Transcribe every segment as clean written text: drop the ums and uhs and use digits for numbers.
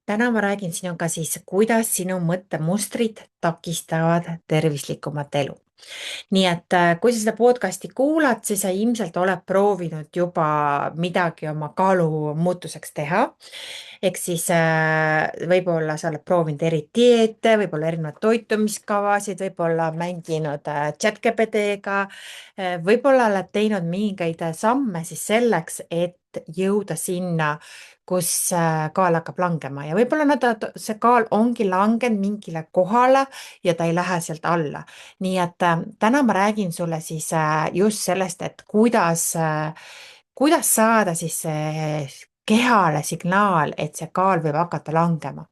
Täna ma räägin sinuga siis, kuidas sinu mõttemustrid takistavad tervislikumat elu. Nii et kui sa seda podcasti kuulad, siis sa ilmselt oled proovinud juba midagi oma kaalu muutuseks teha. Ehk siis võib-olla sa oled proovinud eri dieete, võib-olla erinevaid toitumiskavasid, võib-olla mänginud ChatGPT-ga, võib-olla oled teinud mingeid samme siis selleks, et jõuda sinna, kus kaal hakkab langema ja võib-olla see kaal ongi langenud mingile kohale ja ta ei lähe sealt alla. Nii et täna ma räägin sulle siis just sellest, et kuidas saada siis kehale signaal, et see kaal võib hakata langema.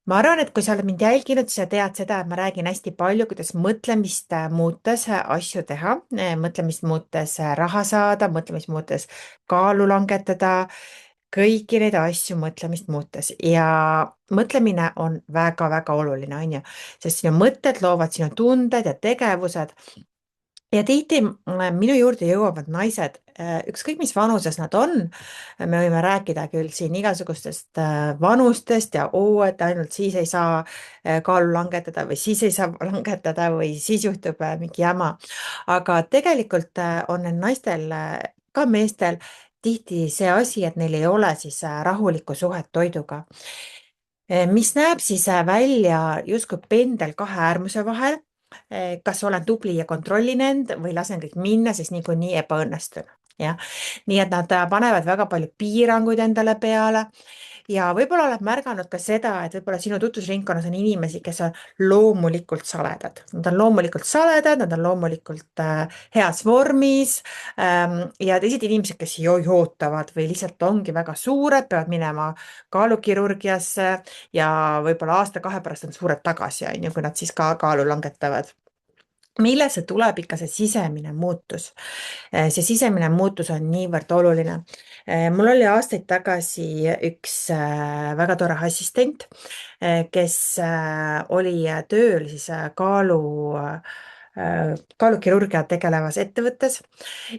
Ma arvan, et kui sa oled mind jälginud, siis sa tead seda, et ma räägin hästi palju, kuidas mõtlemist muutes asju teha, mõtlemist muutes raha saada, mõtlemist muutes kaalu langetada, kõiki neid asju mõtlemist muutes ja mõtlemine on väga-väga oluline, on ju, sest sinu mõtted loovad sinu tunded ja tegevused. Ja tihti minu juurde jõuavad naised, ükskõik mis vanuses nad on, me võime rääkida küll siin igasugustest vanustest ja et ainult siis ei saa kaalu langetada või siis ei saa langetada või siis juhtub mingi jama. Aga tegelikult on neil naistel, ka meestel, tihti see asi, et neil ei ole siis rahulikku suhet toiduga, mis näeb siis välja justkui pendel kahe äärmuse vahel. Kas olen tubli ja kontrollin end või lasen kõik minna, sest niikuinii ebaõnnestun. Jah, nii et nad panevad väga palju piiranguid endale peale ja võib-olla oled märganud ka seda, et võib-olla sinu tutvusringkonnas on inimesi, kes on loomulikult saledad. Nad on loomulikult saledad, nad on loomulikult heas vormis ja teised inimesed, kes jootavad või lihtsalt ongi väga suured, peavad minema kaalukirurgiasse ja võib-olla aasta-kahe pärast on suured tagasi, on ju, kui nad siis ka kaalu langetavad. Millest see tuleb ikka see sisemine muutus? See sisemine muutus on niivõrd oluline. Mul oli aastaid tagasi üks väga tore assistent, kes oli tööl siis kaalukirurgia tegelevas ettevõttes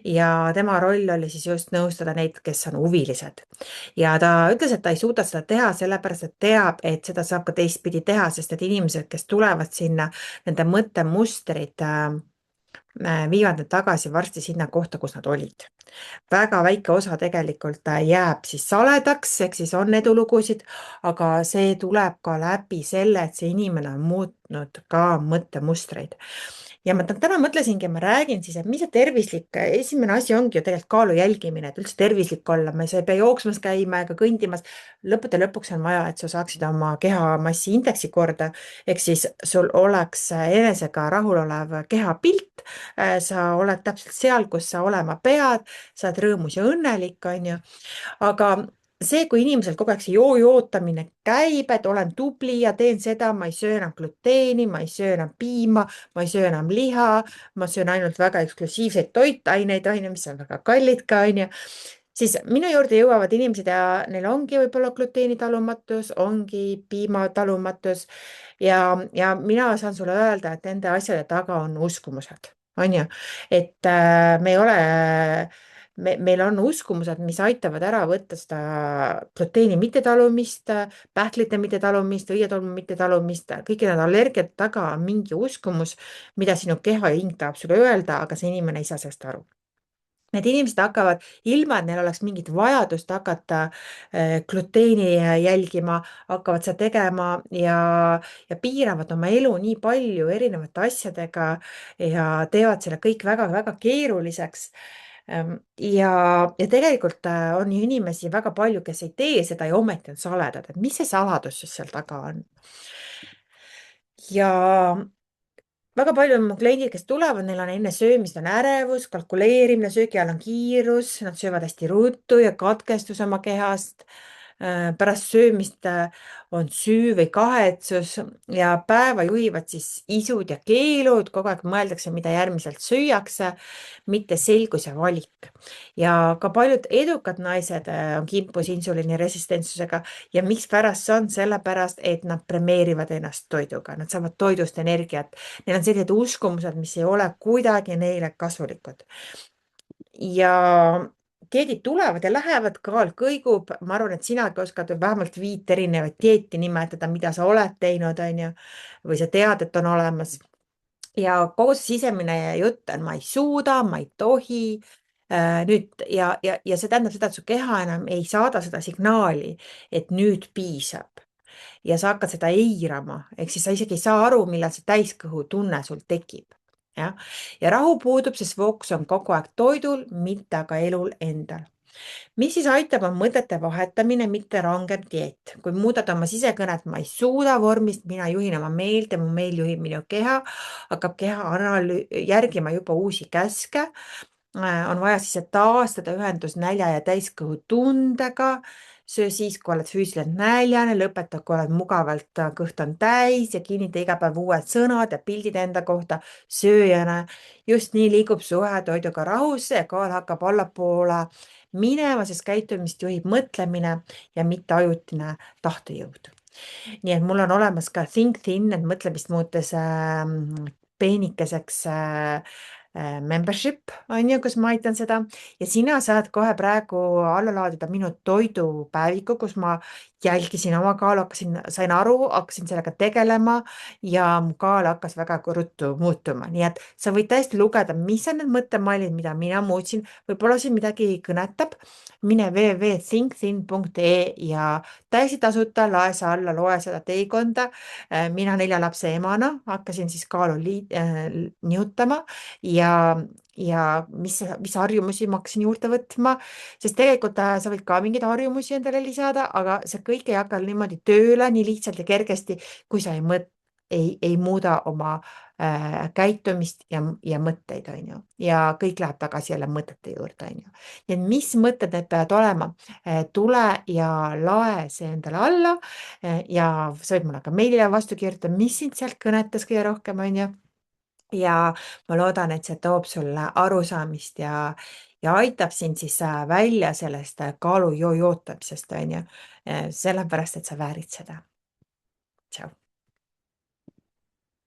ja tema roll oli siis just nõustada neid, kes on huvilised. Ja ta ütles, et ta ei suuda seda teha, sellepärast et teab, et seda saab ka teistpidi teha, sest et inimesed, kes tulevad sinna, nende mõttemustrid viivad need tagasi varsti sinna kohta, kus nad olid. Väga väike osa tegelikult jääb siis saledaks, ehk siis on edulugusid, aga see tuleb ka läbi selle, et see inimene on muutnud ka mõttemustreid. Ja ma täna mõtlesingi, ma räägin siis, et mis see tervislik, esimene asi ongi ju tegelikult kaalu jälgimine, et üldse tervislik olla, sa ei pea jooksmas käima ega kõndimas. Lõppude lõpuks on vaja, et sa saaksid oma kehamassi indeksi korda, ehk siis sul oleks enesega rahulolev kehapilt, sa oled täpselt seal, kus sa olema pead, sa oled rõõmus ja õnnelik, on ju, aga see, kui inimesel kogu aeg see jootamine käib, et olen tubli ja teen seda, ma ei söö enam gluteeni, ma ei söö enam piima, ma ei söö enam liha, ma söön ainult väga eksklusiivseid toitaineid, on ju, mis on väga kallid ka, on ju, siis minu juurde jõuavad inimesed ja neil ongi võib-olla gluteenitalumatus, ongi piimatalumatus ja mina saan sulle öelda, et nende asjade taga on uskumused, on ju, et me ei ole meil on uskumused, mis aitavad ära võtta seda gluteeni mittetalumist, pähklite mittetalumist, õietolmu mittetalumist, kõigi need allergiate taga on mingi uskumus, mida sinu keha ja hing tahab sulle öelda, aga see inimene ei saa sellest aru. Need inimesed hakkavad, ilma et neil oleks mingit vajadust hakata gluteeni jälgima, hakkavad seda tegema ja piiravad oma elu nii palju erinevate asjadega ja teevad selle kõik väga-väga keeruliseks. Ja tegelikult on ju inimesi väga palju, kes ei tee seda ja ometi on saledad, et mis see saladus siis seal taga on? Ja väga palju on mu kliendid, kes tulevad, neil on enne söömist on ärevus, kalkuleerimine, söögi ajal on kiirus, nad söövad hästi ruttu ja katkestus oma kehast. Pärast söömist on süü või kahetsus ja päeva juhivad siis isud ja keelud, kogu aeg mõeldakse, mida järgmiselt süüakse, mitte selgus ja valik. Ja ka paljud edukad naised on kimpus insuliini resistentsusega ja mikspärast see on, sellepärast, et nad premeerivad ennast toiduga, nad saavad toidust energiat. Neil on sellised uskumused, mis ei ole kuidagi neile kasulikud. Ja dieedid tulevad ja lähevad, kaal kõigub, ma arvan, et sinagi oskad vähemalt 5 erinevat dieeti nimetada, mida sa oled teinud, on ju, või sa tead, et on olemas. Ja kogu see sisemine jutt on, ma ei suuda, ma ei tohi. Nüüd ja see tähendab seda, et su keha enam ei saada seda signaali, et nüüd piisab ja sa hakkad seda eirama, ehk siis sa isegi ei saa aru, millal see täiskõhutunne sul tekib. jah, ja rahu puudub, sest fookus on kogu aeg toidul, mitte aga elul endal. Mis siis aitab, on mõtete vahetamine, mitte rangem dieet. Kui muudad oma sisekõnet, ma ei suuda vormist, mina juhin oma meelt ja mu meel juhib minu keha, hakkab keha järgima juba uusi käske. On vaja siis taastada ühendus nälja ja täiskõhutundega. Söö siis, kui oled füüsiliselt näljane, lõpeta, kui oled mugavalt, kõht on täis ja kinnita iga päev uued sõnad ja pildid enda kohta sööjana. Just nii liigub suhe toiduga rahusse ja kaal hakkab allapoole minema, sest käitumist juhib mõtlemine ja mitte ajutine tahtejõud. Nii et mul on olemas ka Think Thin, et mõtlemist muutes peenikeseks membership on ju, kus ma aitan seda ja sina saad kohe praegu alla laadida minu toidupäeviku, kus ma jälgisin oma kaalu, sain aru, hakkasin sellega tegelema ja mu kaal hakkas väga ruttu muutuma, nii et sa võid täiesti lugeda, mis on need mõttemallid, mida mina muutsin, võib-olla siin midagi kõnetab, mine www.thinkthin.ee ja täiesti tasuta lae sa alla, loe seda teekonda. mina 4 lapse emana hakkasin siis kaalu nihutama ja mis harjumusi ma hakkasin juurde võtma, sest tegelikult sa võid ka mingeid harjumusi endale lisada, aga see kõik ei hakka niimoodi tööle nii lihtsalt ja kergesti, kui sa ei muuda oma käitumist ja mõtteid, on ju, ja kõik läheb tagasi jälle mõtete juurde, on ju. nii et mis mõtted need peavad olema, tule ja lae see endale alla ja sa võid mulle ka meilile vastu kirjutada, mis sind sealt kõnetas kõige rohkem, on ju. Ja ma loodan, et see toob sulle arusaamist ja aitab sind siis välja sellest kaalu jootamisest, on ju, sellepärast, et sa väärid seda. Tšau.